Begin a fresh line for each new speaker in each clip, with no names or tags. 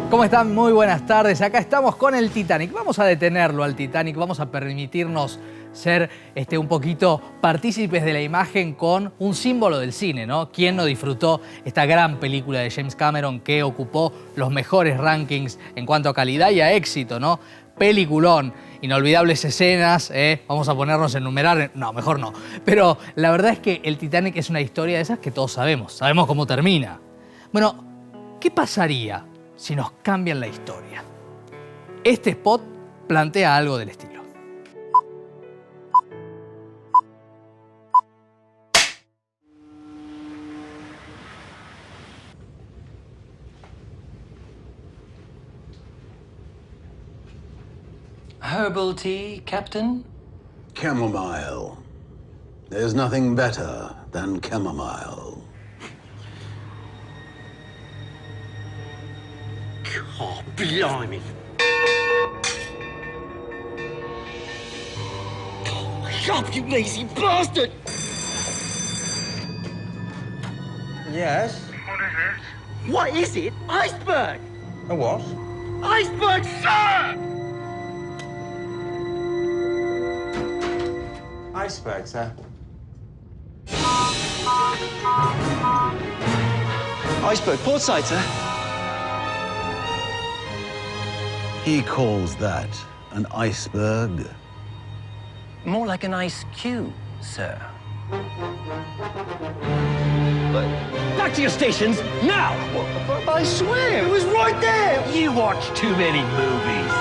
¿Cómo están? Muy buenas tardes. Acá estamos con el Titanic. Vamos a detenerlo al Titanic, vamos a permitirnos ser un poquito partícipes de la imagen con un símbolo del cine, ¿no? ¿Quién no disfrutó esta gran película de James Cameron que ocupó los mejores rankings en cuanto a calidad y a éxito, ¿no? Peliculón, inolvidables escenas, vamos a ponernos a enumerar, no, mejor no. Pero la verdad es que el Titanic es una historia de esas que todos sabemos cómo termina. Bueno, ¿qué pasaría si nos cambian la historia? Este spot plantea algo del estilo.
Herbal tea, Captain?
Chamomile. There's nothing better than chamomile.
Oh, blimey. Shut up, you lazy bastard!
Yes?
What is it? Iceberg!
A what?
Iceberg, sir!
Iceberg, sir.
Iceberg, port side, sir.
He calls that an iceberg.
More like an ice cube, sir.
Back to your stations, now! I swear, it was right there! You watch too many movies.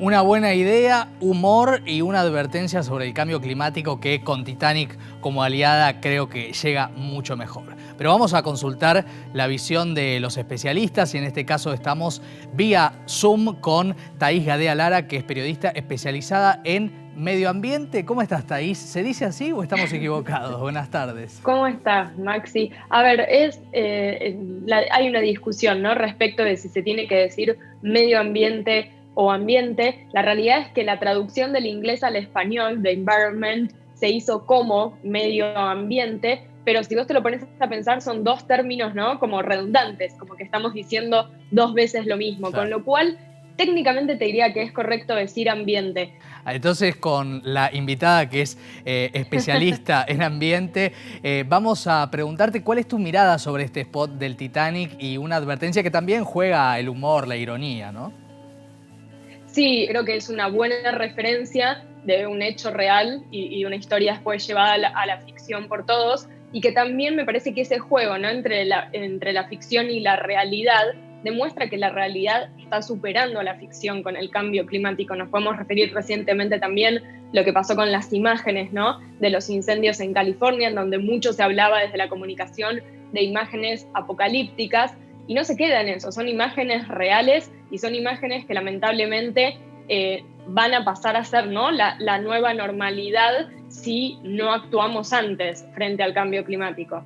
Una buena idea, humor y una advertencia sobre el cambio climático que con Titanic como aliada creo que llega mucho mejor. Pero vamos a consultar la visión de los especialistas y en este caso estamos vía Zoom con Thaís Gadea Lara, que es periodista especializada en medio ambiente. ¿Cómo estás, Thaís? ¿Se dice así o estamos equivocados? Buenas tardes.
¿Cómo estás, Maxi? A ver, hay una discusión, ¿no?, respecto de si se tiene que decir medio ambiente o ambiente. La realidad es que la traducción del inglés al español, de environment, se hizo como medio ambiente, pero si vos te lo pones a pensar son dos términos, ¿no?, como redundantes, como que estamos diciendo dos veces lo mismo, claro. Con lo cual técnicamente te diría que es correcto decir ambiente.
Entonces, con la invitada que es especialista en ambiente, vamos a preguntarte cuál es tu mirada sobre este spot del Titanic y una advertencia que también juega el humor, la ironía, ¿no?
Sí, creo que es una buena referencia de un hecho real y una historia después llevada a la ficción por todos, y que también me parece que ese juego, ¿no?, entre la ficción y la realidad demuestra que la realidad está superando a la ficción con el cambio climático. Nos podemos referir recientemente también lo que pasó con las imágenes, ¿no?, de los incendios en California, en donde mucho se hablaba desde la comunicación de imágenes apocalípticas, y no se queda en eso, son imágenes reales y son imágenes que lamentablemente van a pasar a ser, ¿no?, la nueva normalidad si no actuamos antes frente al cambio climático.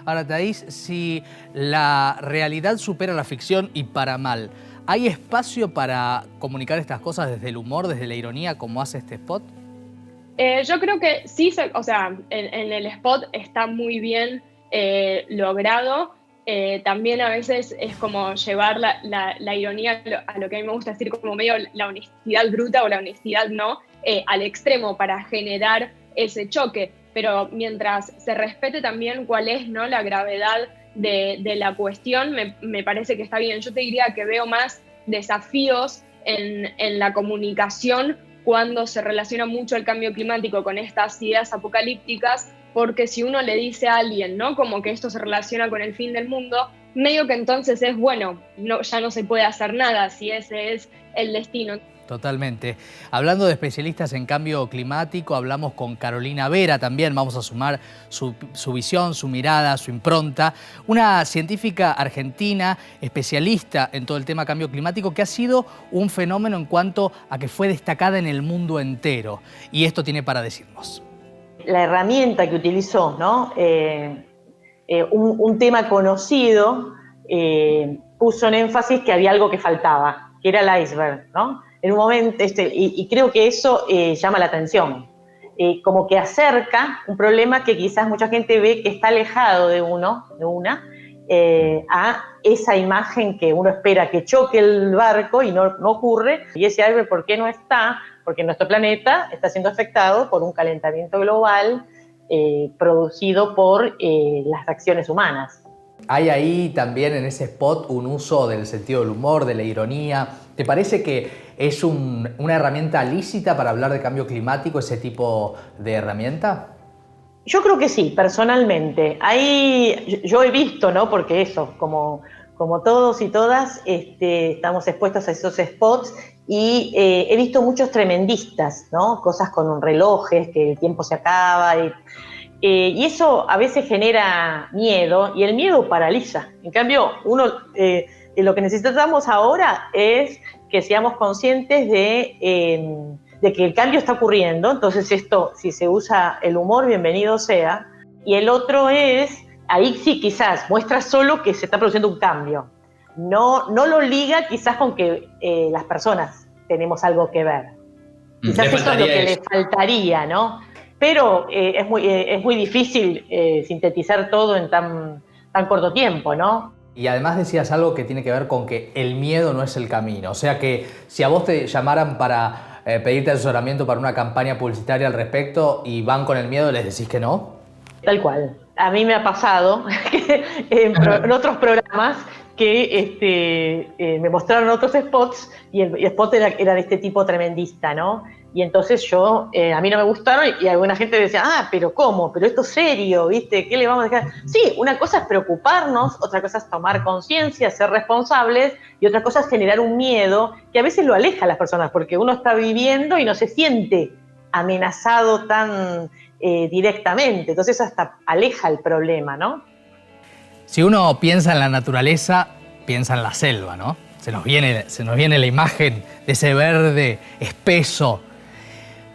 Ahora, Thaís, si la realidad supera la ficción y para mal, ¿hay espacio para comunicar estas cosas desde el humor, desde la ironía, como hace este spot?
Yo creo que sí, en el spot está muy bien logrado. También a veces es como llevar la ironía a lo que a mí me gusta decir como medio la honestidad bruta o la honestidad no, al extremo para generar ese choque, pero mientras se respete también cuál es, ¿no?, la gravedad de la cuestión, me parece que está bien. Yo te diría que veo más desafíos en la comunicación cuando se relaciona mucho el cambio climático con estas ideas apocalípticas, porque si uno le dice a alguien, ¿no?, como que esto se relaciona con el fin del mundo, medio que entonces es, bueno, ya no se puede hacer nada si ese es el destino.
Totalmente. Hablando de especialistas en cambio climático, hablamos con Carolina Vera también, vamos a sumar su visión, su mirada, su impronta. Una científica argentina, especialista en todo el tema cambio climático, que ha sido un fenómeno en cuanto a que fue destacada en el mundo entero. Y esto tiene para decirnos.
La herramienta que utilizó, ¿no?, un tema conocido, puso en énfasis que había algo que faltaba, que era el iceberg, ¿no? En un momento, y creo que eso llama la atención. como que acerca un problema que quizás mucha gente ve que está alejado de una, a esa imagen que uno espera que choque el barco y no ocurre. Y ese iceberg, ¿por qué no está? Porque nuestro planeta está siendo afectado por un calentamiento global producido por las acciones humanas.
Hay ahí también en ese spot un uso del sentido del humor, de la ironía. ¿Te parece que es una herramienta lícita para hablar de cambio climático, ese tipo de herramienta?
Yo creo que sí, personalmente. Yo he visto, ¿no? Porque eso, como todos y todas, estamos expuestos a esos spots y he visto muchos tremendistas, ¿no? Cosas con relojes, que el tiempo se acaba y eso a veces genera miedo y el miedo paraliza. En cambio, lo que necesitamos ahora es que seamos conscientes de que el cambio está ocurriendo. Entonces esto, si se usa el humor, bienvenido sea. Y el otro es, ahí sí quizás muestra solo que se está produciendo un cambio. No lo liga quizás con que las personas tenemos algo que ver. Quizás eso es lo que le faltaría, ¿no? Pero es muy difícil sintetizar todo en tan corto tiempo, ¿no?
Y además decías algo que tiene que ver con que el miedo no es el camino. O sea que si a vos te llamaran para pedirte asesoramiento para una campaña publicitaria al respecto y van con el miedo, ¿les decís que no?
Tal cual. A mí me ha pasado en otros programas que me mostraron otros spots y el spot era de este tipo tremendista, ¿no? Y entonces a mí no me gustaron y alguna gente decía, pero ¿cómo? Pero esto es serio, ¿viste? ¿Qué le vamos a dejar? Sí, una cosa es preocuparnos, otra cosa es tomar conciencia, ser responsables y otra cosa es generar un miedo que a veces lo aleja a las personas porque uno está viviendo y no se siente amenazado tan directamente, entonces hasta aleja el problema, ¿no?
Si uno piensa en la naturaleza, piensa en la selva, ¿no? Se nos viene la imagen de ese verde espeso.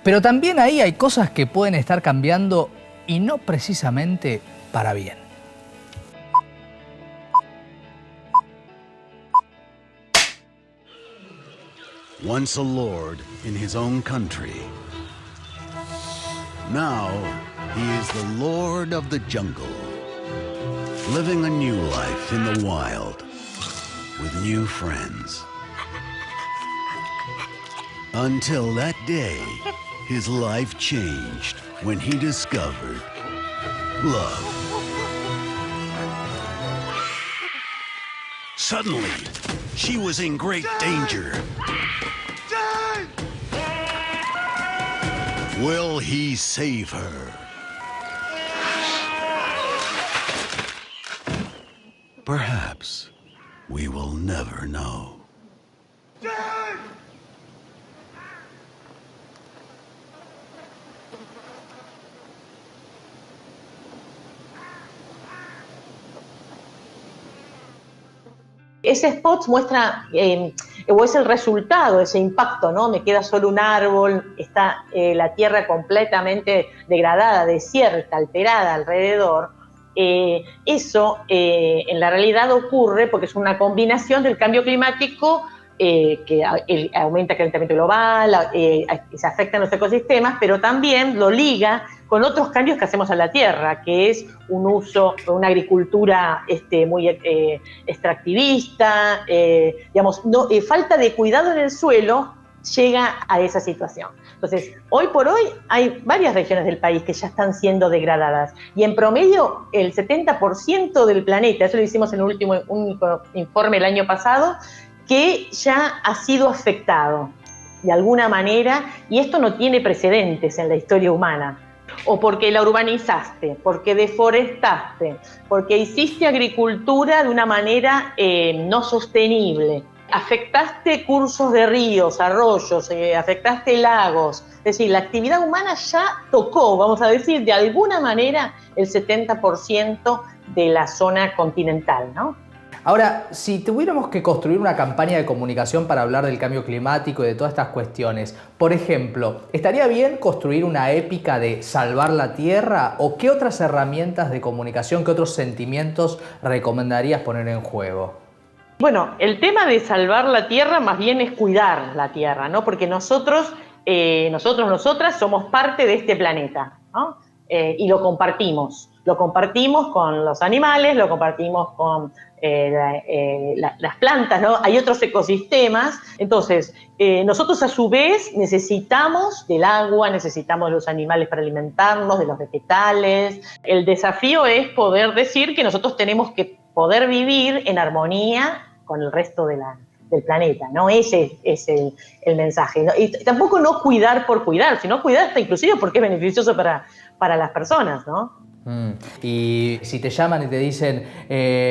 Pero también ahí hay cosas que pueden estar cambiando y no precisamente para bien.
Once a lord in his own country, now he is the lord of the jungle, living a new life in the wild with new friends. Until that day, his life changed when he discovered love. Suddenly, she was in great danger. Dad! Will he save her? Perhaps we will never know. Dad!
Ese spot muestra, o es el resultado, ese impacto, ¿no? Me queda solo un árbol, está la tierra completamente degradada, desierta, alterada alrededor. Eso en la realidad ocurre porque es una combinación del cambio climático que aumenta el calentamiento global, se afectan los ecosistemas, pero también lo liga con otros cambios que hacemos a la tierra, que es un uso, una agricultura muy extractivista, falta de cuidado en el suelo llega a esa situación. Entonces, hoy por hoy hay varias regiones del país que ya están siendo degradadas y en promedio el 70% del planeta, eso lo hicimos en el único informe el año pasado, que ya ha sido afectado de alguna manera y esto no tiene precedentes en la historia humana. O porque la urbanizaste, porque deforestaste, porque hiciste agricultura de una manera no sostenible. Afectaste cursos de ríos, arroyos, afectaste lagos. Es decir, la actividad humana ya tocó, vamos a decir, de alguna manera el 70% de la zona continental, ¿no?
Ahora, si tuviéramos que construir una campaña de comunicación para hablar del cambio climático y de todas estas cuestiones, por ejemplo, ¿estaría bien construir una épica de salvar la Tierra? ¿O qué otras herramientas de comunicación, qué otros sentimientos recomendarías poner en juego?
Bueno, el tema de salvar la Tierra más bien es cuidar la Tierra, ¿no? Porque nosotros nosotros, nosotras somos parte de este planeta, ¿no? Y lo compartimos con los animales, lo compartimos con las plantas, ¿no? Hay otros ecosistemas. Entonces, nosotros a su vez necesitamos del agua, necesitamos de los animales para alimentarnos, de los vegetales. El desafío es poder decir que nosotros tenemos que poder vivir en armonía con el resto del planeta, ¿no? Ese es el mensaje, ¿no? Y tampoco no cuidar por cuidar, sino cuidar hasta inclusive porque es beneficioso para las personas, ¿no?
Y si te llaman y te dicen,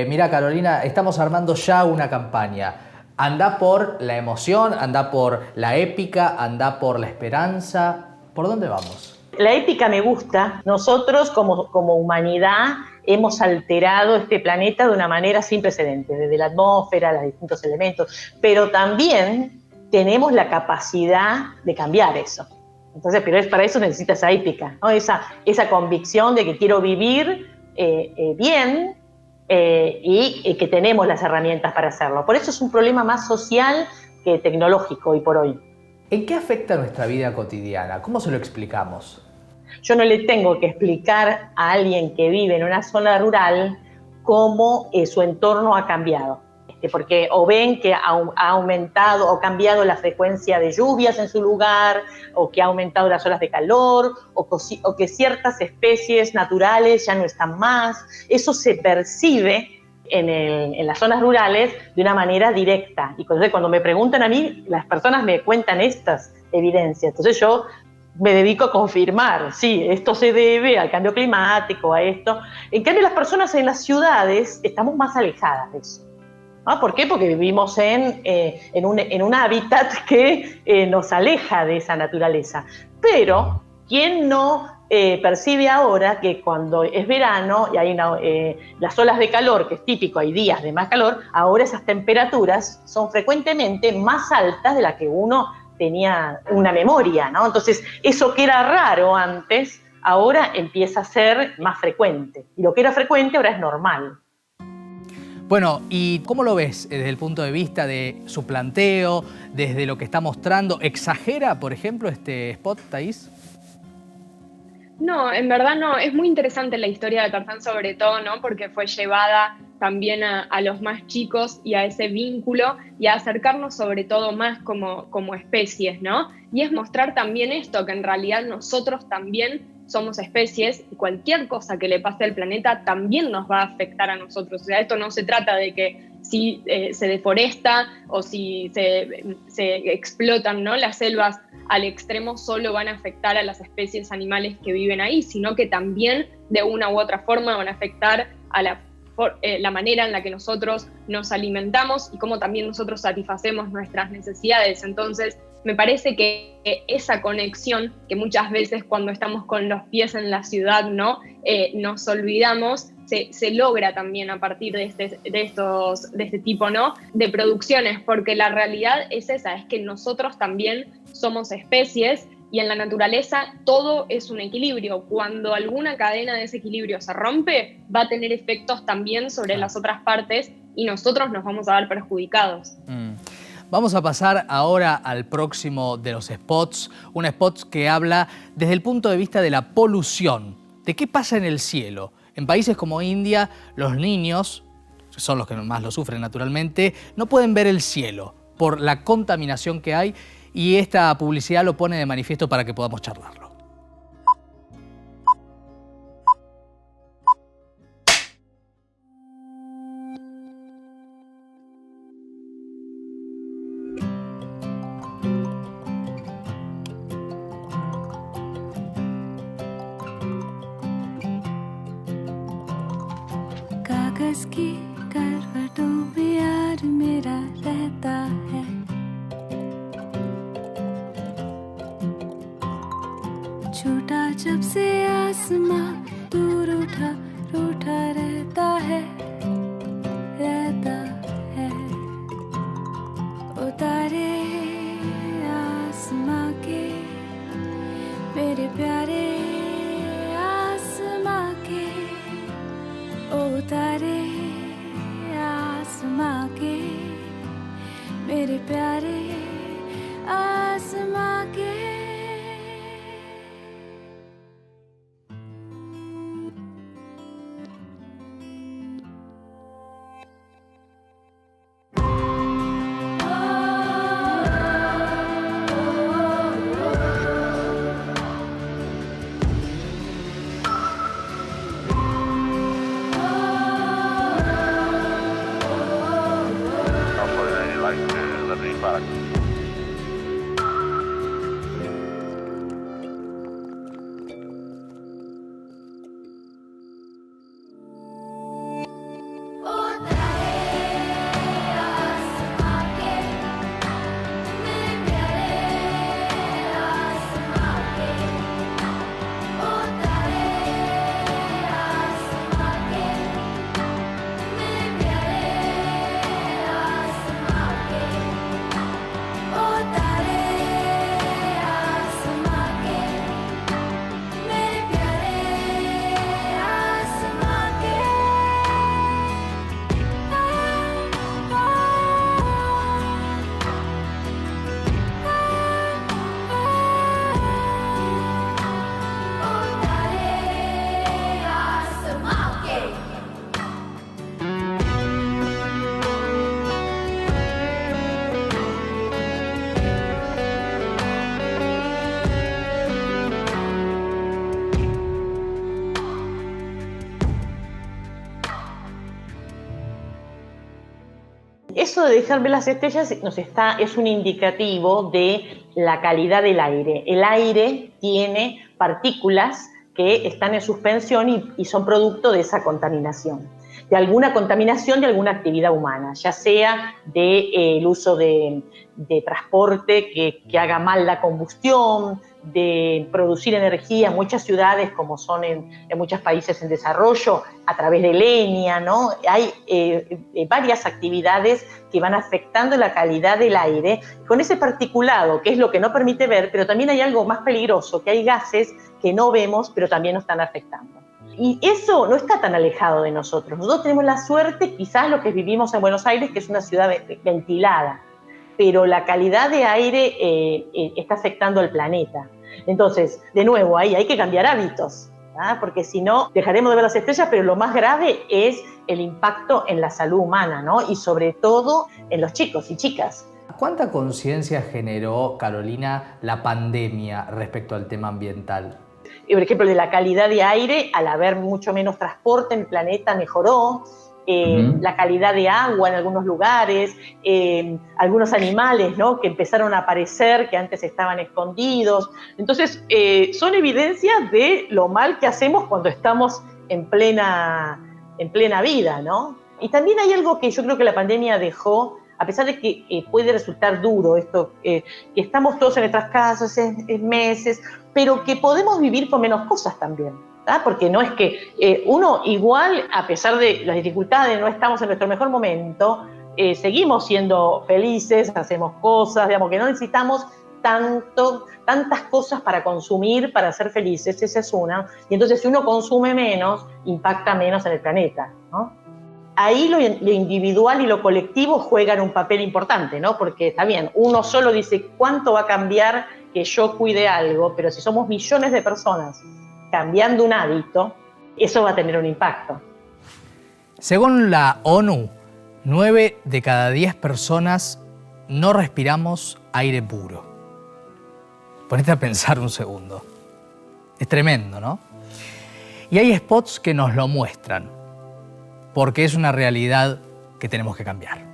mira Carolina, estamos armando ya una campaña, anda por la emoción, anda por la épica, anda por la esperanza, ¿por dónde vamos?
La épica me gusta. Nosotros como humanidad hemos alterado este planeta de una manera sin precedentes, desde la atmósfera, los distintos elementos, pero también tenemos la capacidad de cambiar eso. Entonces, pero para eso necesitas esa épica, ¿no? Esa convicción de que quiero vivir bien y que tenemos las herramientas para hacerlo. Por eso es un problema más social que tecnológico hoy por hoy.
¿En qué afecta nuestra vida cotidiana? ¿Cómo se lo explicamos?
Yo no le tengo que explicar a alguien que vive en una zona rural cómo su entorno ha cambiado. Porque o ven que ha aumentado o cambiado la frecuencia de lluvias en su lugar, o que ha aumentado las olas de calor, o que ciertas especies naturales ya no están más. Eso se percibe en las zonas rurales de una manera directa. Y cuando me preguntan a mí, las personas me cuentan estas evidencias. Entonces yo me dedico a confirmar, sí, esto se debe al cambio climático, a esto. En cambio, las personas en las ciudades estamos más alejadas de eso. ¿Ah? ¿Por qué? Porque vivimos en un hábitat que nos aleja de esa naturaleza. Pero, ¿quién no percibe ahora que cuando es verano y hay las olas de calor, que es típico, hay días de más calor, ahora esas temperaturas son frecuentemente más altas de las que uno tenía una memoria, ¿no? Entonces, eso que era raro antes, ahora empieza a ser más frecuente. Y lo que era frecuente ahora es normal.
Bueno, ¿y cómo lo ves desde el punto de vista de su planteo, desde lo que está mostrando? ¿Exagera, por ejemplo, este spot, Thaís?
No, en verdad no. Es muy interesante la historia de Tarzán, sobre todo, ¿no? Porque fue llevada también a los más chicos y a ese vínculo y a acercarnos sobre todo más como especies, ¿no? Y es mostrar también esto, que en realidad nosotros también somos especies y cualquier cosa que le pase al planeta también nos va a afectar a nosotros. O sea, esto no se trata de que si se deforesta o si se explotan, ¿no?, las selvas al extremo solo van a afectar a las especies animales que viven ahí, sino que también de una u otra forma van a afectar a la manera en la que nosotros nos alimentamos y cómo también nosotros satisfacemos nuestras necesidades. Entonces, me parece que esa conexión que muchas veces cuando estamos con los pies en la ciudad, ¿no?, nos olvidamos, se logra también a partir de este tipo, ¿no?, de producciones, porque la realidad es esa, es que nosotros también somos especies y en la naturaleza todo es un equilibrio. Cuando alguna cadena de ese equilibrio se rompe, va a tener efectos también sobre las otras partes y nosotros nos vamos a ver perjudicados.
Vamos a pasar ahora al próximo de los spots, un spot que habla desde el punto de vista de la polución, de qué pasa en el cielo. En países como India, los niños, que son los que más lo sufren naturalmente, no pueden ver el cielo por la contaminación que hay y esta publicidad lo pone de manifiesto para que podamos charlarlo.
कागज की करवटों में यार मेरा रहता है, छोटा जब से आसमां दूर उठा रूठा रहता है उतारे आसमां के मेरे प्यारे आसमां के, उतारे आसमां के मेरे प्यारे आसमां के।
fuck.
Eso de dejar ver las estrellas es un indicativo de la calidad del aire. El aire tiene partículas que están en suspensión y son producto de esa contaminación, de alguna contaminación de alguna actividad humana, ya sea del uso de transporte que haga mal la combustión, de producir energía en muchas ciudades, como son en muchos países en desarrollo, a través de leña, ¿no? Hay varias actividades que van afectando la calidad del aire con ese particulado, que es lo que no permite ver, pero también hay algo más peligroso, que hay gases que no vemos, pero también nos están afectando. Y eso no está tan alejado de nosotros. Nosotros tenemos la suerte, quizás lo que vivimos en Buenos Aires, que es una ciudad ventilada, pero la calidad de aire está afectando al planeta. Entonces, de nuevo, ahí hay que cambiar hábitos, ¿verdad? Porque si no, dejaremos de ver las estrellas, pero lo más grave es el impacto en la salud humana, ¿no? Y sobre todo en los chicos y chicas.
¿Cuánta conciencia generó, Carolina, la pandemia respecto al tema ambiental?
Por ejemplo, de la calidad de aire, al haber mucho menos transporte, el planeta mejoró. La calidad de agua en algunos lugares, algunos animales, ¿no?, que empezaron a aparecer, que antes estaban escondidos. Entonces, son evidencias de lo mal que hacemos cuando estamos en plena vida, ¿no? Y también hay algo que yo creo que la pandemia dejó, a pesar de que puede resultar duro esto, que estamos todos en nuestras casas, en meses, pero que podemos vivir con menos cosas también. ¿Ah? Porque no es que uno igual, a pesar de las dificultades, no estamos en nuestro mejor momento, seguimos siendo felices, hacemos cosas, digamos que no necesitamos tantas cosas para consumir, para ser felices, esa es una. Y entonces si uno consume menos, impacta menos en el planeta, ¿no? Ahí lo individual y lo colectivo juegan un papel importante, ¿no? Porque está bien, uno solo dice cuánto va a cambiar que yo cuide algo, pero si somos millones de personas cambiando un hábito, eso va a tener un impacto.
Según la ONU, 9 de cada 10 personas no respiramos aire puro. Ponete a pensar un segundo. Es tremendo, ¿no? Y hay spots que nos lo muestran, porque es una realidad que tenemos que cambiar.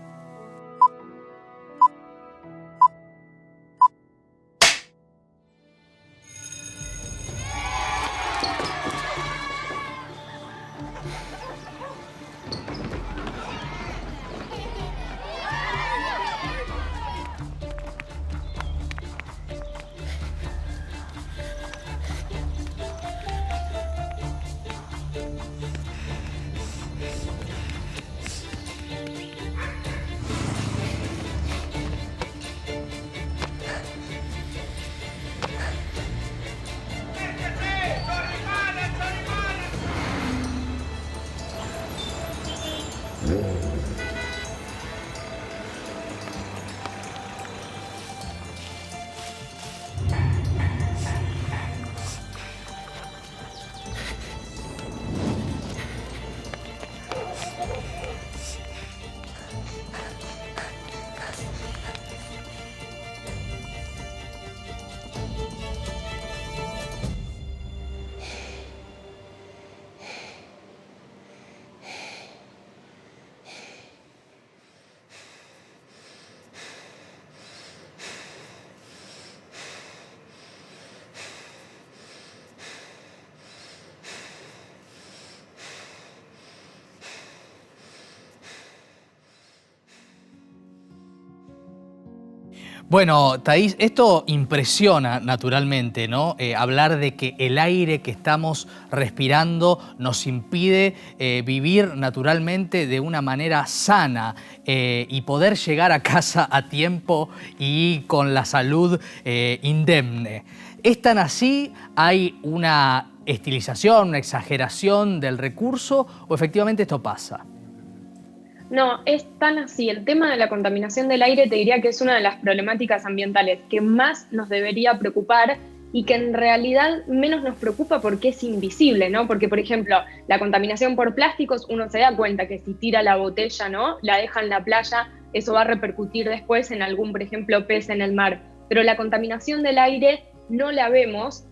Bueno, Thaís, esto impresiona naturalmente, ¿no? Hablar de que el aire que estamos respirando nos impide vivir naturalmente de una manera sana y poder llegar a casa a tiempo y con la salud indemne. ¿Es tan así? ¿Hay una estilización, una exageración del recurso o efectivamente esto pasa?
No, es tan así. El tema de la contaminación del aire te diría que es una de las problemáticas ambientales que más nos debería preocupar y que en realidad menos nos preocupa porque es invisible, ¿no? Porque, por ejemplo, la contaminación por plásticos, uno se da cuenta que si tira la botella, ¿no?, la deja en la playa, eso va a repercutir después en algún, por ejemplo, pez en el mar. Pero la contaminación del aire no la vemos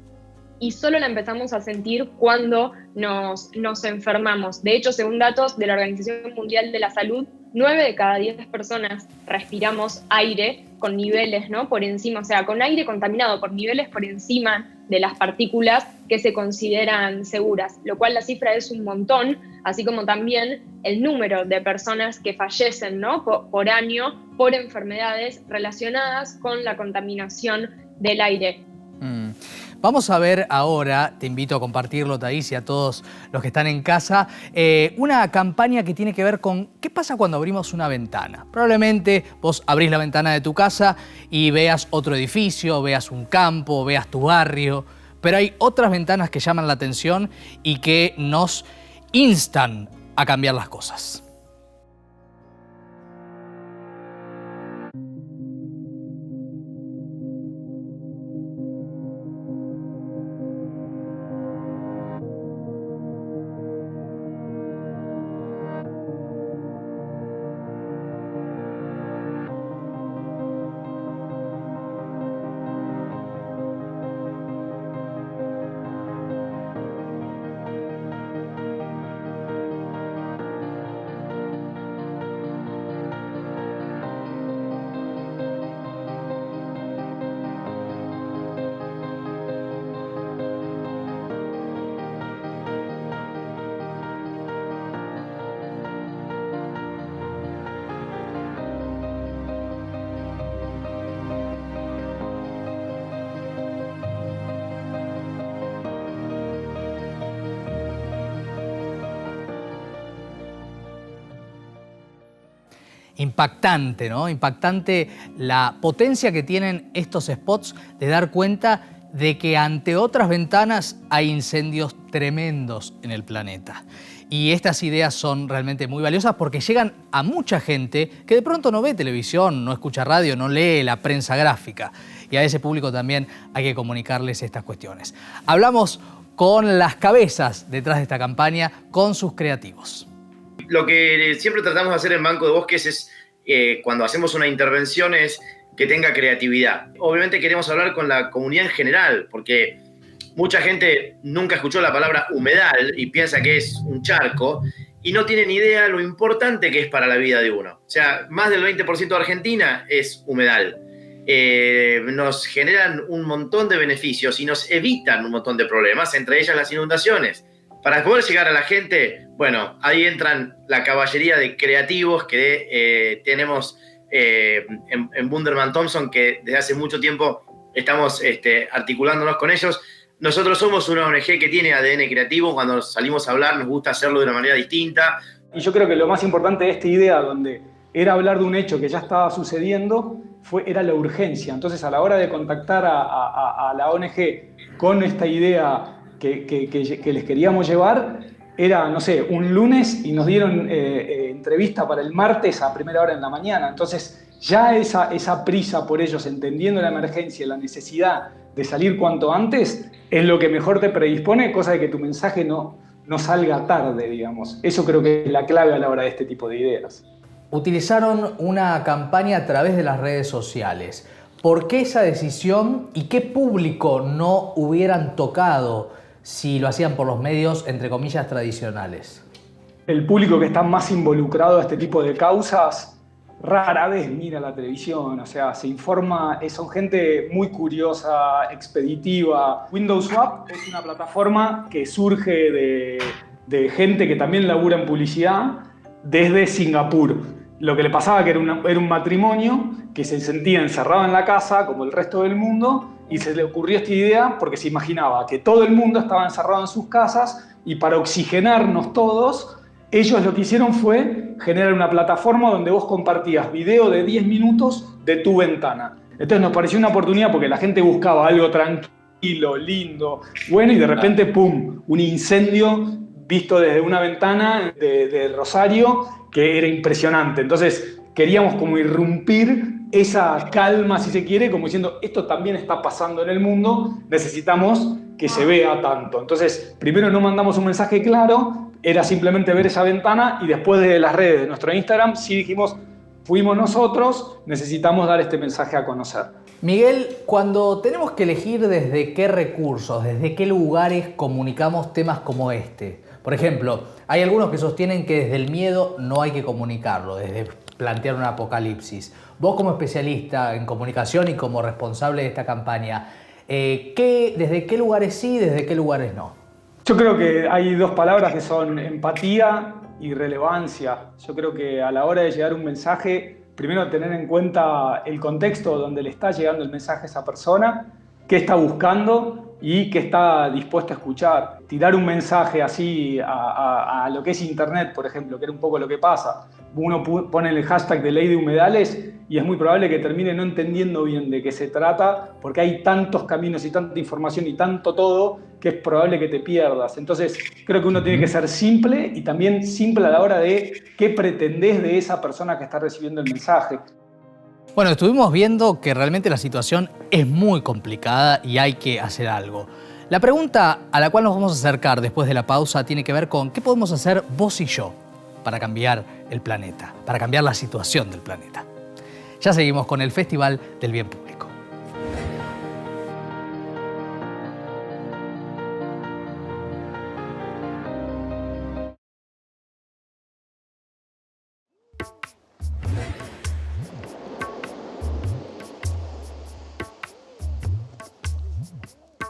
y solo la empezamos a sentir cuando nos enfermamos. De hecho, según datos de la Organización Mundial de la Salud, 9 de cada 10 personas respiramos aire con niveles, ¿no?, por encima, o sea, con aire contaminado por niveles por encima de las partículas que se consideran seguras, lo cual la cifra es un montón, así como también el número de personas que fallecen, ¿no?, por año por enfermedades relacionadas con la contaminación del aire.
Vamos a ver ahora, te invito a compartirlo, Thaís, y a todos los que están en casa, una campaña que tiene que ver con qué pasa cuando abrimos una ventana. Probablemente vos abrís la ventana de tu casa y veas otro edificio, veas un campo, veas tu barrio, pero hay otras ventanas que llaman la atención y que nos instan a cambiar las cosas. Impactante, ¿no? Impactante la potencia que tienen estos spots de dar cuenta de que ante otras ventanas hay incendios tremendos en el planeta. Y estas ideas son realmente muy valiosas porque llegan a mucha gente que de pronto no ve televisión, no escucha radio, no lee la prensa gráfica. Y a ese público también hay que comunicarles estas cuestiones. Hablamos con las cabezas detrás de esta campaña, con sus creativos.
Lo que siempre tratamos de hacer en Banco de Bosques es, cuando hacemos una intervención, es que tenga creatividad. Obviamente queremos hablar con la comunidad en general, porque mucha gente nunca escuchó la palabra humedal y piensa que es un charco y no tiene ni idea lo importante que es para la vida de uno. O sea, más del 20% de Argentina es humedal. Nos generan un montón de beneficios y nos evitan un montón de problemas, entre ellas las inundaciones. Para poder llegar a la gente, bueno, ahí entran la caballería de creativos que tenemos en Wunderman Thompson, que desde hace mucho tiempo estamos articulándonos con ellos. Nosotros somos una ONG que tiene ADN creativo. Cuando salimos a hablar nos gusta hacerlo de una manera distinta.
Y yo creo que lo más importante de esta idea, donde era hablar de un hecho que ya estaba sucediendo, era la urgencia. Entonces, a la hora de contactar a la ONG con esta idea que les queríamos llevar, era, no sé, un lunes y nos dieron entrevista para el martes a primera hora en la mañana. Entonces, ya esa prisa por ellos, entendiendo la emergencia, la necesidad de salir cuanto antes, es lo que mejor te predispone, cosa de que tu mensaje no salga tarde, digamos. Eso creo que es la clave a la hora de este tipo de ideas.
Utilizaron una campaña a través de las redes sociales. ¿Por qué esa decisión y qué público no hubieran tocado si lo hacían por los medios, entre comillas, tradicionales?
El público que está más involucrado a este tipo de causas rara vez mira la televisión, o sea, se informa, son gente muy curiosa, expeditiva. Windows Swap es una plataforma que surge de gente que también labura en publicidad desde Singapur. lo que le pasaba que era un matrimonio que se sentía encerrado en la casa, como el resto del mundo, y se le ocurrió esta idea porque se imaginaba que todo el mundo estaba encerrado en sus casas y para oxigenarnos todos, ellos lo que hicieron fue generar una plataforma donde vos compartías video de 10 minutos de tu ventana. Entonces nos pareció una oportunidad porque la gente buscaba algo tranquilo, lindo, bueno, y de repente, ¡pum!, un incendio visto desde una ventana de Rosario que era impresionante. Entonces queríamos como irrumpir esa calma, si se quiere, como diciendo, esto también está pasando en el mundo, necesitamos que se vea tanto. Entonces, primero no mandamos un mensaje claro, era simplemente ver esa ventana, y después de las redes de nuestro Instagram sí dijimos, fuimos nosotros, necesitamos dar este mensaje a conocer.
Miguel, cuando tenemos que elegir desde qué recursos, desde qué lugares comunicamos temas como este, por ejemplo, hay algunos que sostienen que desde el miedo no hay que comunicarlo, desde plantear un apocalipsis. Vos como especialista en comunicación y como responsable de esta campaña, ¿desde qué lugares sí, desde qué lugares no?
Yo creo que hay dos palabras que son empatía y relevancia. Yo creo que a la hora de llegar un mensaje, primero tener en cuenta el contexto donde le está llegando el mensaje a esa persona, qué está buscando y qué está dispuesto a escuchar. Tirar un mensaje así a lo que es Internet, por ejemplo, que era un poco lo que pasa. Uno pone el hashtag de ley de humedales y es muy probable que termine no entendiendo bien de qué se trata, porque hay tantos caminos y tanta información y tanto todo que es probable que te pierdas. Entonces, creo que uno tiene que ser simple, y también simple a la hora de qué pretendés de esa persona que está recibiendo el mensaje.
Bueno, estuvimos viendo que realmente la situación es muy complicada y hay que hacer algo. La pregunta a la cual nos vamos a acercar después de la pausa tiene que ver con qué podemos hacer vos y yo para cambiar el planeta, para cambiar la situación del planeta. Ya seguimos con el Festival del Bien Público.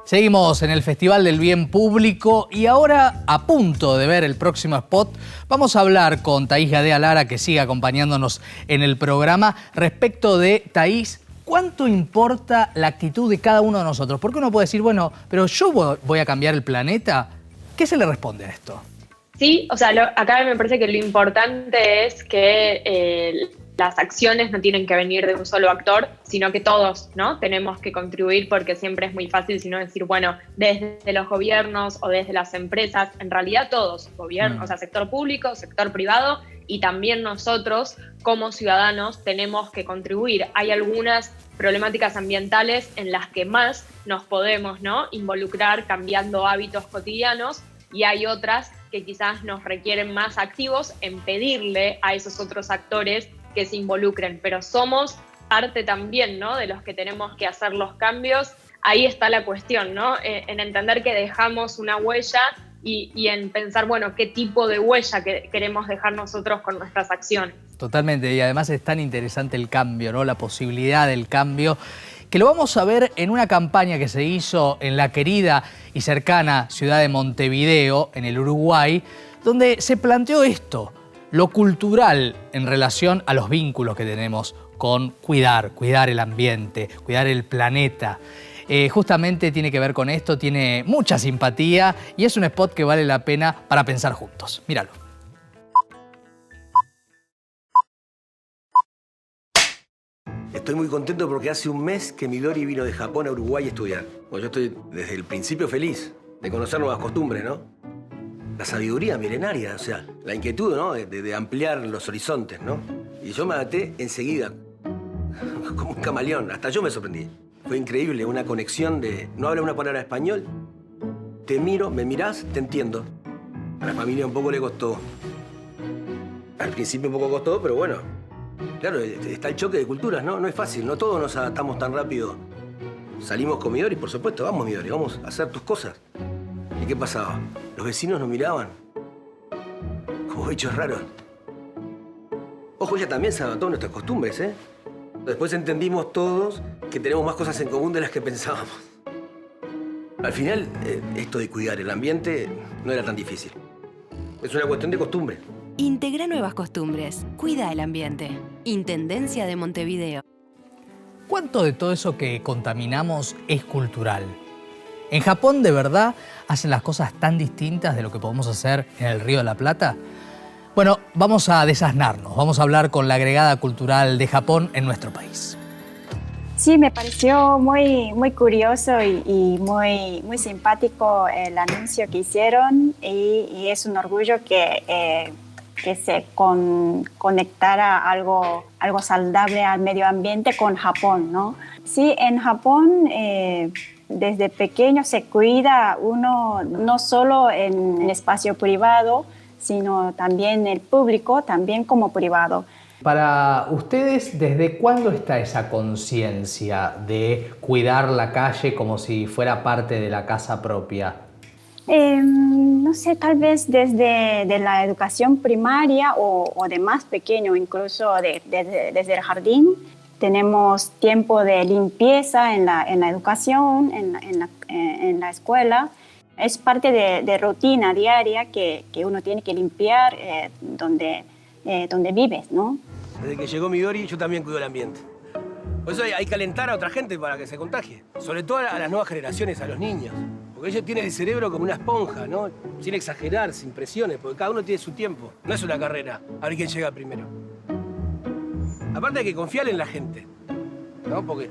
Seguimos en el Festival del Bien Público y ahora, a punto de ver el próximo spot, vamos a hablar con Thaís Gadea Lara, que sigue acompañándonos en el programa, respecto de, Thaís, ¿cuánto importa la actitud de cada uno de nosotros? Porque uno puede decir, bueno, pero yo voy a cambiar el planeta. ¿Qué se le responde a esto?
Sí, o sea, acá me parece que lo importante es que las acciones no tienen que venir de un solo actor, sino que todos, ¿no?, tenemos que contribuir, porque siempre es muy fácil sino decir, bueno, desde los gobiernos o desde las empresas, en realidad todos, gobierno, o sea, sector público, sector privado, y también nosotros como ciudadanos tenemos que contribuir. Hay algunas problemáticas ambientales en las que más nos podemos, ¿no?, involucrar cambiando hábitos cotidianos, y hay otras que quizás nos requieren más activos en pedirle a esos otros actores que se involucren, pero somos parte también, ¿no?, de los que tenemos que hacer los cambios. Ahí está la cuestión, ¿no?, en entender que dejamos una huella y en pensar, bueno, qué tipo de huella queremos dejar nosotros con nuestras acciones.
Totalmente, y además es tan interesante el cambio, ¿no?, la posibilidad del cambio, que lo vamos a ver en una campaña que se hizo en la querida y cercana ciudad de Montevideo, en el Uruguay, donde se planteó esto, lo cultural en relación a los vínculos que tenemos con cuidar el ambiente, cuidar el planeta. Justamente tiene que ver con esto, tiene mucha simpatía y es un spot que vale la pena para pensar juntos. Míralo.
Estoy muy contento porque hace un mes que Midori vino de Japón a Uruguay a estudiar. Bueno, yo estoy desde el principio feliz de conocer nuevas costumbres, ¿no? La sabiduría milenaria, o sea, la inquietud, ¿no?, de ampliar los horizontes, ¿no? Y yo me adapté enseguida, como un camaleón, hasta yo me sorprendí. Fue increíble, una conexión de no habla una palabra español, te miro, me mirás, te entiendo. A la familia un poco le costó. Al principio un poco costó, pero bueno. Claro, está el choque de culturas, ¿no? No es fácil, no todos nos adaptamos tan rápido. Salimos con Midori, por supuesto, vamos Midori, vamos a hacer tus cosas. ¿Y qué pasaba? Los vecinos nos miraban como bichos raros. Ojo, ella también se adaptó a nuestras costumbres, ¿eh? Después entendimos todos que tenemos más cosas en común de las que pensábamos. Al final, esto de cuidar el ambiente no era tan difícil. Es una cuestión de costumbre.
Integra nuevas costumbres. Cuida el ambiente. Intendencia de Montevideo.
¿Cuánto de todo eso que contaminamos es cultural? ¿En Japón de verdad hacen las cosas tan distintas de lo que podemos hacer en el Río de la Plata? Bueno, vamos a desasnarnos. Vamos a hablar con la agregada cultural de Japón en nuestro país.
Sí, me pareció muy curioso y muy simpático el anuncio que hicieron y es un orgullo que se conectara algo saludable al medio ambiente con Japón, ¿no? Sí, en Japón desde pequeño se cuida uno no solo en el espacio privado, sino también el público, también como privado.
Para ustedes, ¿desde cuándo está esa conciencia de cuidar la calle como si fuera parte de la casa propia?
No sé, tal vez desde la educación primaria o de más pequeño, incluso desde el jardín. Tenemos tiempo de limpieza en la educación, en la escuela. Es parte de rutina diaria que uno tiene que limpiar donde vives, ¿no?
Desde que llegó Midori, yo también cuido el ambiente. Por eso hay que alentar a otra gente para que se contagie. Sobre todo a las nuevas generaciones, a los niños. Porque ellos tienen el cerebro como una esponja, ¿no? Sin exagerar, sin presiones, porque cada uno tiene su tiempo. No es una carrera, a ver quién llega primero. Aparte hay que confiar en la gente, ¿no? Porque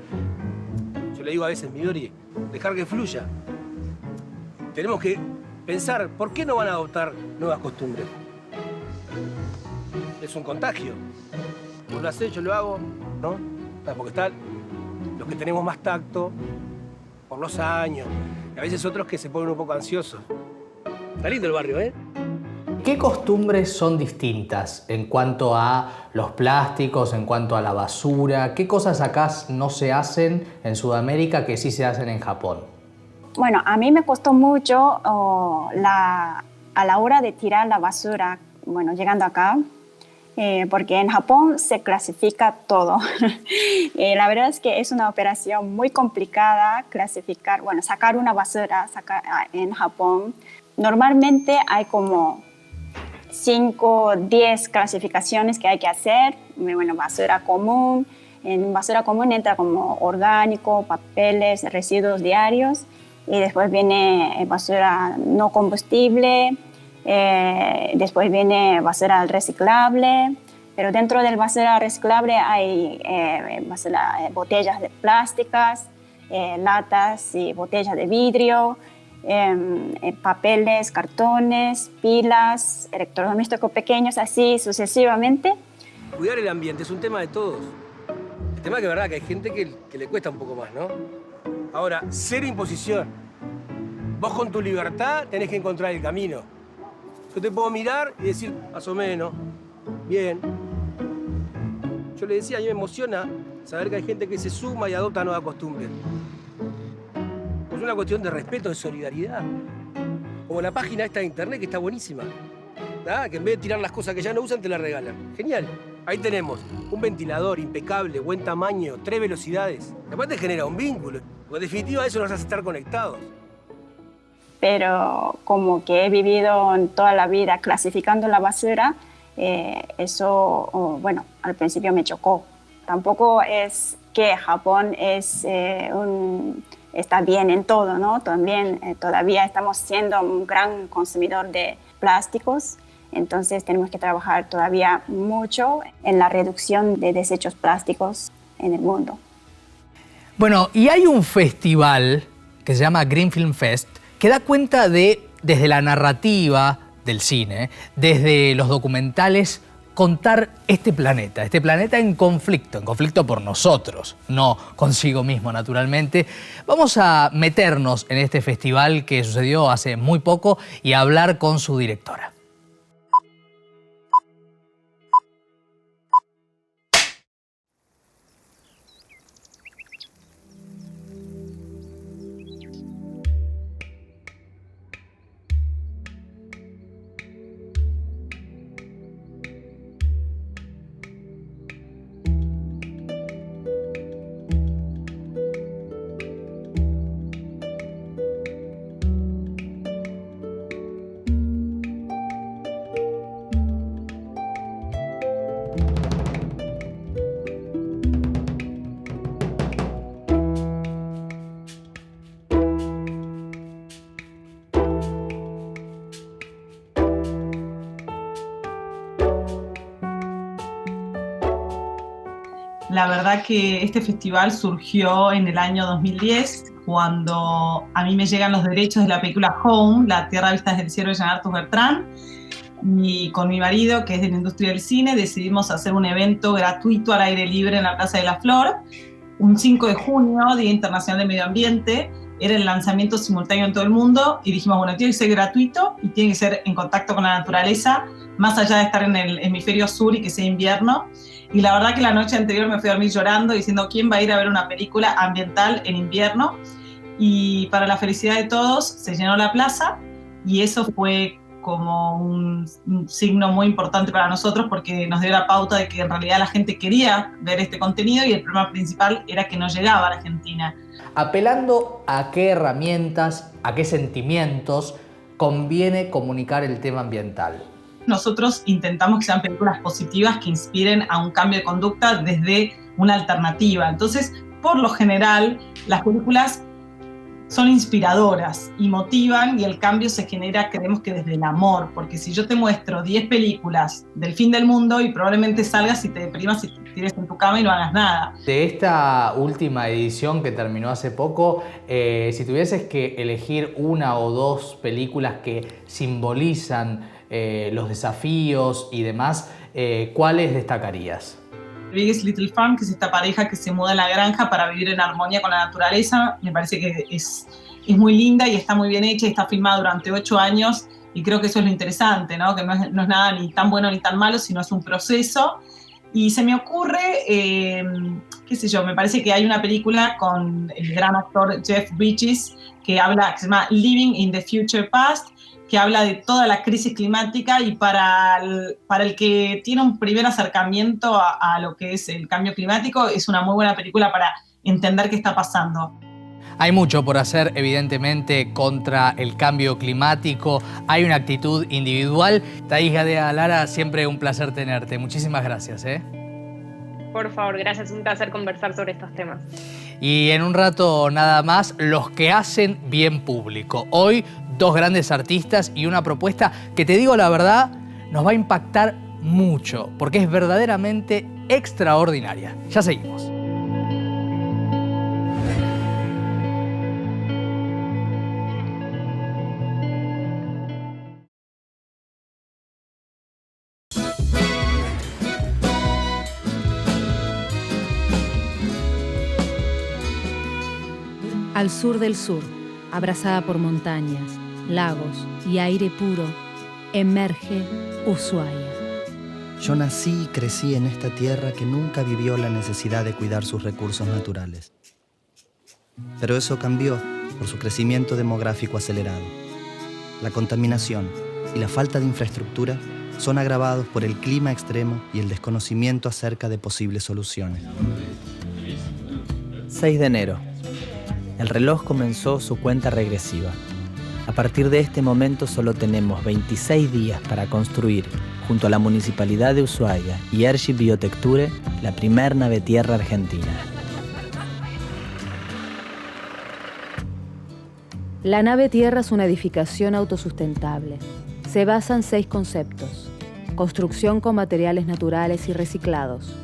yo le digo a veces, Midori, dejar que fluya. Tenemos que pensar, ¿por qué no van a adoptar nuevas costumbres? Es un contagio. Vos lo hacés, yo lo hago, ¿no? Porque están los que tenemos más tacto, por los años, y a veces otros que se ponen un poco ansiosos. Está lindo el barrio, ¿eh?
¿Qué costumbres son distintas en cuanto a los plásticos, en cuanto a la basura? ¿Qué cosas acá no se hacen en Sudamérica que sí se hacen en Japón?
Bueno, a mí me costó mucho a la hora de tirar la basura, bueno, llegando acá, porque en Japón se clasifica todo. La verdad es que es una operación muy complicada sacar una basura en Japón. Normalmente hay como 5, 10 clasificaciones que hay que hacer. Bueno, basura común. En basura común entra como orgánico, papeles, residuos diarios. Y después viene basura no combustible. Después viene basura reciclable, pero dentro del basura reciclable hay botellas de plásticas, latas y botellas de vidrio, papeles, cartones, pilas, electrodomésticos pequeños, así sucesivamente.
Cuidar el ambiente es un tema de todos. El tema es que es verdad que hay gente que le cuesta un poco más, ¿no? Ahora, cero imposición. Vos con tu libertad tenés que encontrar el camino. Yo te puedo mirar y decir, más o menos, bien. Yo le decía, a mí me emociona saber que hay gente que se suma y adopta nuevas costumbres. Es una cuestión de respeto, de solidaridad. Como la página esta de internet que está buenísima. ¿Ah? Que en vez de tirar las cosas que ya no usan, te las regalan. Genial. Ahí tenemos un ventilador impecable, buen tamaño, 3 velocidades. Y aparte genera un vínculo. Porque en definitiva eso nos hace estar conectados.
Pero como que he vivido toda la vida clasificando la basura, eso, al principio me chocó. Tampoco es que Japón está bien en todo, ¿no? También todavía estamos siendo un gran consumidor de plásticos, entonces tenemos que trabajar todavía mucho en la reducción de desechos plásticos en el mundo.
Bueno, y hay un festival que se llama Green Film Fest, que da cuenta desde la narrativa del cine, desde los documentales, contar este planeta en conflicto por nosotros, no consigo mismo naturalmente. Vamos a meternos en este festival que sucedió hace muy poco y a hablar con su directora.
La verdad que este festival surgió en el año 2010, cuando a mí me llegan los derechos de la película Home, La Tierra Vista desde el Cielo de Jean Arthus Bertrand, y con mi marido, que es de la industria del cine, decidimos hacer un evento gratuito al aire libre en la Plaza de la Flor, un 5 de junio, Día Internacional del Medio Ambiente. Era el lanzamiento simultáneo en todo el mundo y dijimos, bueno, tiene que ser gratuito y tiene que ser en contacto con la naturaleza, más allá de estar en el hemisferio sur y que sea invierno. Y la verdad que la noche anterior me fui a dormir llorando, diciendo, ¿quién va a ir a ver una película ambiental en invierno? Y para la felicidad de todos, se llenó la plaza y eso fue como un signo muy importante para nosotros, porque nos dio la pauta de que en realidad la gente quería ver este contenido y el problema principal era que no llegaba a la Argentina.
Apelando a qué herramientas, a qué sentimientos conviene comunicar el tema ambiental.
Nosotros intentamos que sean películas positivas que inspiren a un cambio de conducta desde una alternativa. Entonces, por lo general, las películas son inspiradoras y motivan, y el cambio se genera, creemos que desde el amor, porque si yo te muestro 10 películas del fin del mundo y probablemente salgas y te deprimas y te tires en tu cama y no hagas nada.
De esta última edición que terminó hace poco, si tuvieses que elegir una o dos películas que simbolizan los desafíos y demás, ¿cuáles destacarías?
Biggest Little Farm, que es esta pareja que se muda a la granja para vivir en armonía con la naturaleza. Me parece que es muy linda y está muy bien hecha y está filmada durante 8 años y creo que eso es lo interesante, ¿no? Que no es nada ni tan bueno ni tan malo, sino es un proceso. Y se me ocurre, qué sé yo, me parece que hay una película con el gran actor Jeff Bridges que se llama Living in the Future Past, que habla de toda la crisis climática y para el que tiene un primer acercamiento a lo que es el cambio climático, es una muy buena película para entender qué está pasando.
Hay mucho por hacer, evidentemente, contra el cambio climático. Hay una actitud individual. Thaís Gadea Lara, siempre un placer tenerte. Muchísimas gracias.
Por favor, gracias. Un placer conversar sobre estos temas.
Y en un rato nada más, los que hacen bien público. Hoy, 2 grandes artistas y una propuesta que, te digo la verdad, nos va a impactar mucho, porque es verdaderamente extraordinaria. Ya seguimos.
Al sur del sur, abrazada por montañas, lagos y aire puro, emerge Ushuaia.
Yo nací y crecí en esta tierra que nunca vivió la necesidad de cuidar sus recursos naturales. Pero eso cambió por su crecimiento demográfico acelerado. La contaminación y la falta de infraestructura son agravados por el clima extremo y el desconocimiento acerca de posibles soluciones.
6 de enero. El reloj comenzó su cuenta regresiva. A partir de este momento solo tenemos 26 días para construir, junto a la Municipalidad de Ushuaia y Ergi Biotecture, la primer nave tierra argentina.
La nave tierra es una edificación autosustentable. Se basa en 6 conceptos: construcción con materiales naturales y reciclados,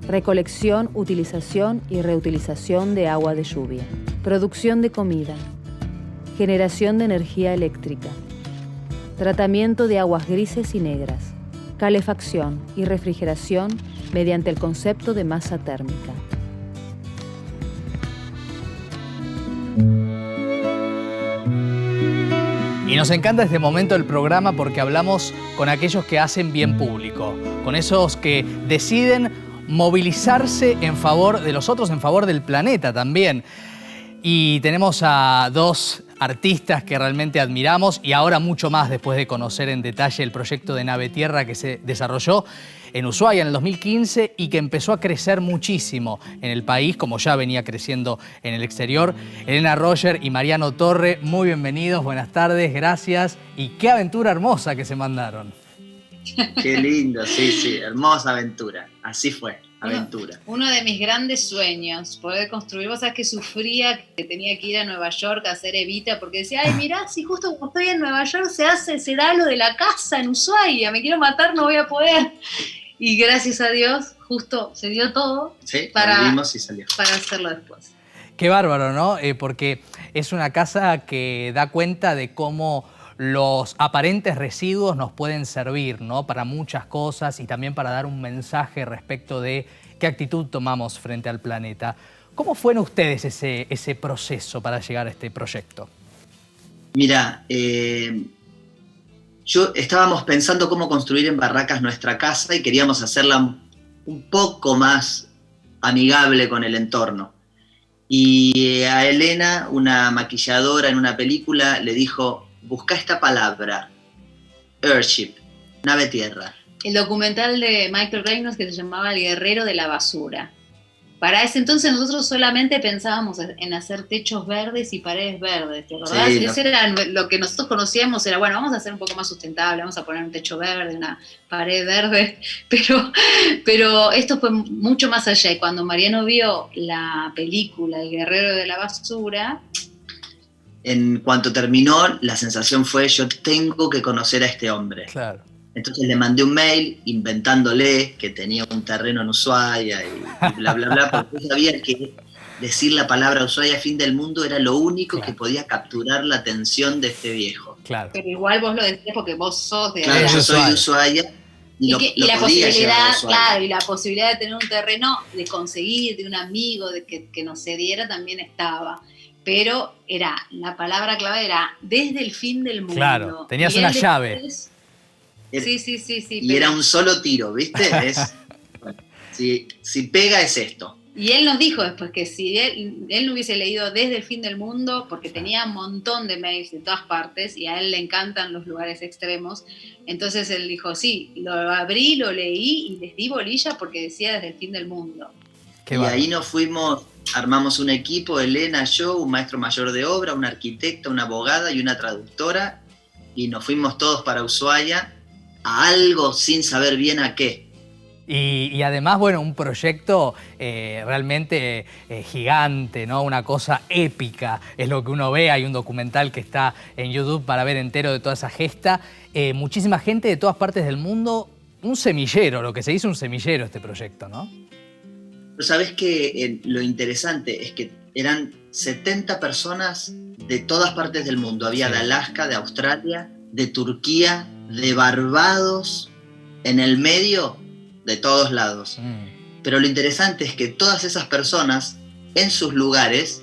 recolección, utilización y reutilización de agua de lluvia, producción de comida, generación de energía eléctrica, tratamiento de aguas grises y negras, calefacción y refrigeración mediante el concepto de masa térmica.
Y nos encanta este momento del programa porque hablamos con aquellos que hacen bien público, con esos que deciden movilizarse en favor de los otros, en favor del planeta también. Y tenemos a 2 artistas que realmente admiramos y ahora mucho más después de conocer en detalle el proyecto de Nave Tierra que se desarrolló en Ushuaia en el 2015 y que empezó a crecer muchísimo en el país, como ya venía creciendo en el exterior. Elena Roger y Mariano Torre, muy bienvenidos, buenas tardes, gracias. Y qué aventura hermosa que se mandaron.
Qué lindo, sí, hermosa aventura. Así fue, aventura.
Uno de mis grandes sueños, poder construir. Vos sabés que sufría que tenía que ir a Nueva York a hacer Evita, porque decía, ay, mirá, si justo como estoy en Nueva York se da lo de la casa en Ushuaia, me quiero matar, no voy a poder. Y gracias a Dios, justo se dio todo
para vimos y salió.
Para hacerlo después.
Qué bárbaro, ¿no? Porque es una casa que da cuenta de cómo los aparentes residuos nos pueden servir, ¿no? Para muchas cosas y también para dar un mensaje respecto de qué actitud tomamos frente al planeta. ¿Cómo fueron ustedes ese proceso para llegar a este proyecto?
Mira, estábamos pensando cómo construir en Barracas nuestra casa y queríamos hacerla un poco más amigable con el entorno. Y a Elena, una maquilladora en una película, le dijo, busca esta palabra, Earthship, nave tierra.
El documental de Michael Reynolds que se llamaba El guerrero de la basura. Para ese entonces nosotros solamente pensábamos en hacer techos verdes y paredes verdes, ¿te acordás?
Sí,
Eso era lo que nosotros conocíamos, era bueno, vamos a hacer un poco más sustentable, vamos a poner un techo verde, una pared verde, pero esto fue mucho más allá. Y cuando Mariano vio la película El guerrero de la basura...
En cuanto terminó, la sensación fue, yo tengo que conocer a este hombre.
Claro.
Entonces le mandé un mail inventándole que tenía un terreno en Ushuaia y bla, bla, bla, porque yo sabía que decir la palabra Ushuaia, fin del mundo, era lo único que podía capturar la atención de este viejo.
Claro.
Pero igual vos lo decís porque vos sos de...
Claro, yo soy de Ushuaia.
Y la posibilidad, claro, y la posibilidad de tener un terreno, de conseguir, de un amigo, de que nos cediera, también estaba. Pero la palabra clave era desde el fin del mundo.
Claro, tenías una llave.
Sí.
Y era un solo tiro, ¿viste? Si pega es esto.
Y él nos dijo después que si él no hubiese leído Desde el fin del mundo, porque tenía un montón de mails de todas partes y a él le encantan los lugares extremos, entonces él dijo, sí, lo abrí, lo leí y les di bolilla porque decía Desde el fin del mundo.
Y ahí nos fuimos, armamos un equipo, Elena, yo, un maestro mayor de obra, una arquitecta, una abogada y una traductora, y nos fuimos todos para Ushuaia a algo sin saber bien a qué.
Y además, bueno, un proyecto realmente gigante, ¿no? Una cosa épica, es lo que uno ve. Hay un documental que está en YouTube para ver entero de toda esa gesta. Muchísima gente de todas partes del mundo, un semillero, lo que se dice un semillero este proyecto, ¿no?
Pero sabés que lo interesante es que eran 70 personas de todas partes del mundo. Había de Alaska, de Australia, de Turquía, de Barbados, en el medio, de todos lados. Pero lo interesante es que todas esas personas, en sus lugares,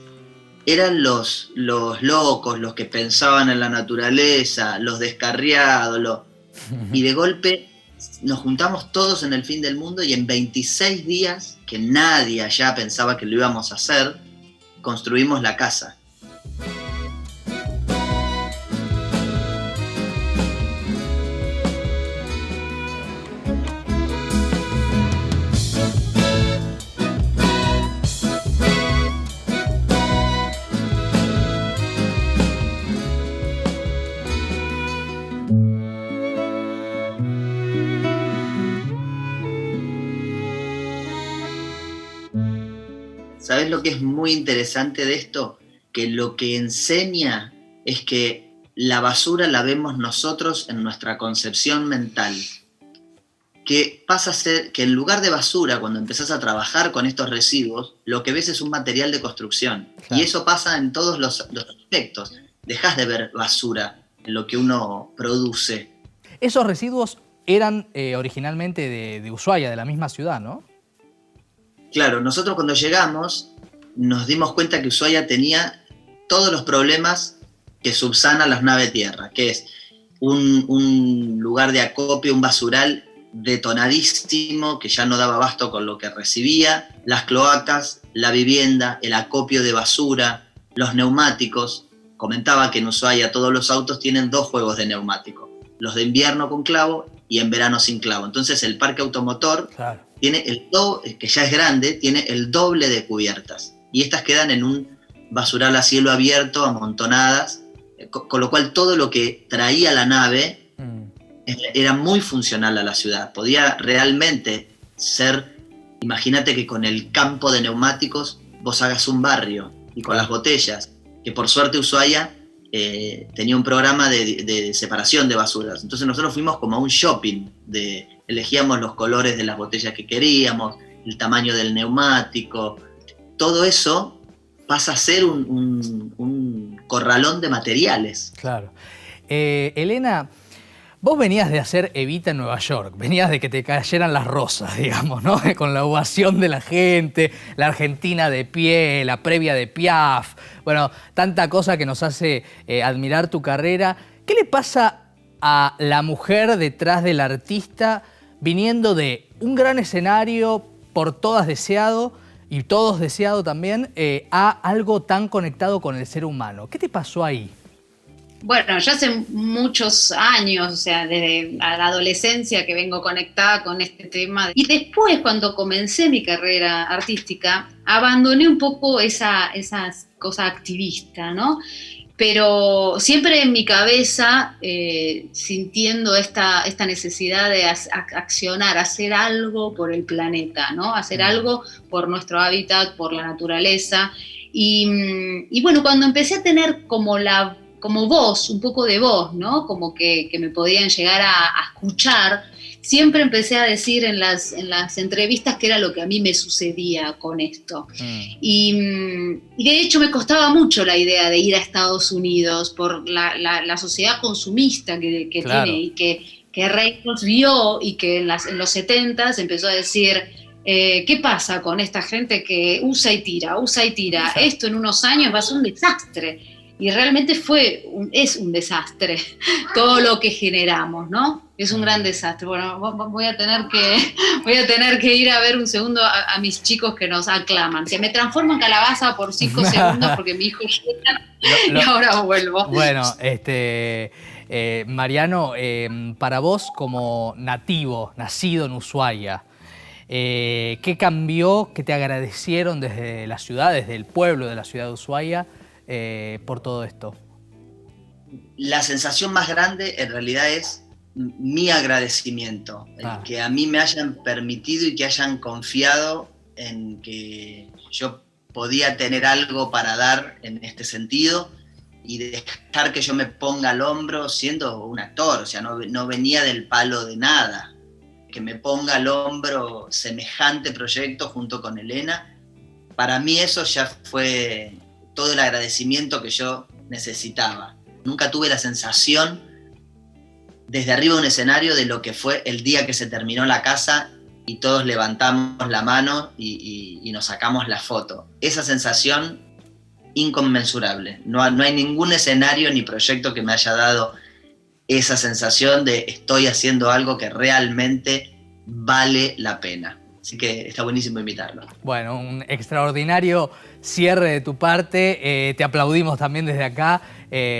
eran los locos, los que pensaban en la naturaleza, los descarriados, y de golpe nos juntamos todos en el fin del mundo y en 26 días, que nadie allá pensaba que lo íbamos a hacer, construimos la casa. ¿Sabés lo que es muy interesante de esto? Que lo que enseña es que la basura la vemos nosotros en nuestra concepción mental. Que pasa a ser que en lugar de basura, cuando empezás a trabajar con estos residuos, lo que ves es un material de construcción. Claro. Y eso pasa en todos los aspectos. Dejás de ver basura en lo que uno produce.
Esos residuos eran originalmente de Ushuaia, de la misma ciudad, ¿no?
Claro, nosotros cuando llegamos nos dimos cuenta que Ushuaia tenía todos los problemas que subsanan las naves tierra, que es un lugar de acopio, un basural detonadísimo que ya no daba abasto con lo que recibía, las cloacas, la vivienda, el acopio de basura, los neumáticos. Comentaba que en Ushuaia todos los autos tienen 2 juegos de neumático, los de invierno con clavo y en verano sin clavo. Entonces el parque automotor tiene que ya es grande, tiene el doble de cubiertas. Y estas quedan en un basural a cielo abierto, amontonadas, con lo cual todo lo que traía la nave era muy funcional a la ciudad. Podía realmente ser, imagínate que con el campo de neumáticos vos hagas un barrio, y con las botellas, que por suerte Ushuaia tenía un programa de separación de basuras. Entonces nosotros fuimos como a un shopping de elegíamos los colores de las botellas que queríamos, el tamaño del neumático. Todo eso pasa a ser un corralón de materiales.
Claro. Elena, vos venías de hacer Evita en Nueva York, venías de que te cayeran las rosas, digamos, ¿no? Con la ovación de la gente, la Argentina de pie, la previa de Piaf, bueno, tanta cosa que nos hace admirar tu carrera. ¿Qué le pasa a la mujer detrás del artista viniendo de un gran escenario por todas deseado y todos deseado también a algo tan conectado con el ser humano? ¿Qué te pasó ahí?
Bueno, yo hace muchos años, o sea, desde la adolescencia que vengo conectada con este tema. Y después, cuando comencé mi carrera artística, abandoné un poco esa cosa activista, ¿no? Pero siempre en mi cabeza, sintiendo esta necesidad de accionar, hacer algo por el planeta, ¿no? Hacer algo por nuestro hábitat, por la naturaleza. Y bueno, cuando empecé a tener como voz, un poco de voz, ¿no? Como que me podían llegar a escuchar, siempre empecé a decir en las entrevistas que era lo que a mí me sucedía con esto. Y de hecho me costaba mucho la idea de ir a Estados Unidos por la sociedad consumista que
Claro.
tiene y que Reynolds vio y que en los 70s empezó a decir... ¿qué pasa con esta gente que usa y tira?
Exacto.
Esto en unos años va a ser un desastre. Y realmente es un desastre todo lo que generamos, ¿no? Es un gran desastre. Bueno, voy a tener que ir a ver un segundo a mis chicos que nos aclaman. Se me transformo en calabaza por 5 segundos porque mi hijo llega y ahora vuelvo.
Bueno, Mariano, para vos como nativo, nacido en Ushuaia, ¿qué cambió, qué te agradecieron desde la ciudad, desde el pueblo de la ciudad de Ushuaia por todo esto?
La sensación más grande en realidad es mi agradecimiento, el que a mí me hayan permitido y que hayan confiado en que yo podía tener algo para dar en este sentido y dejar que yo me ponga al hombro siendo un actor, o sea, no venía del palo de nada. Que me ponga al hombro semejante proyecto junto con Elena, para mí eso ya fue todo el agradecimiento que yo necesitaba. Nunca tuve la sensación desde arriba de un escenario de lo que fue el día que se terminó la casa y todos levantamos la mano y nos sacamos la foto. Esa sensación inconmensurable. No hay ningún escenario ni proyecto que me haya dado esa sensación de estoy haciendo algo que realmente vale la pena. Así que está buenísimo invitarlo.
Bueno, un extraordinario cierre de tu parte. Te aplaudimos también desde acá.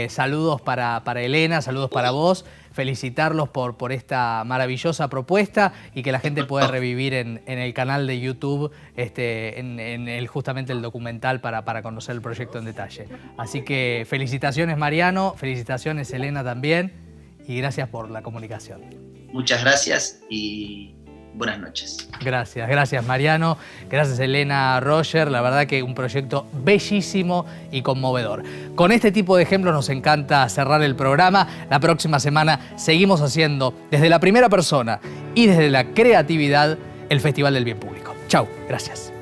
Saludos para Elena, saludos para vos. Felicitarlos por esta maravillosa propuesta y que la gente pueda revivir en el canal de YouTube justamente el documental para conocer el proyecto en detalle. Así que felicitaciones Mariano, felicitaciones Elena también y gracias por la comunicación.
Muchas gracias y buenas noches.
Gracias Mariano, gracias Elena, Roger, la verdad que un proyecto bellísimo y conmovedor. Con este tipo de ejemplos nos encanta cerrar el programa. La próxima semana seguimos haciendo desde la primera persona y desde la creatividad el Festival del Bien Público. Chau, gracias.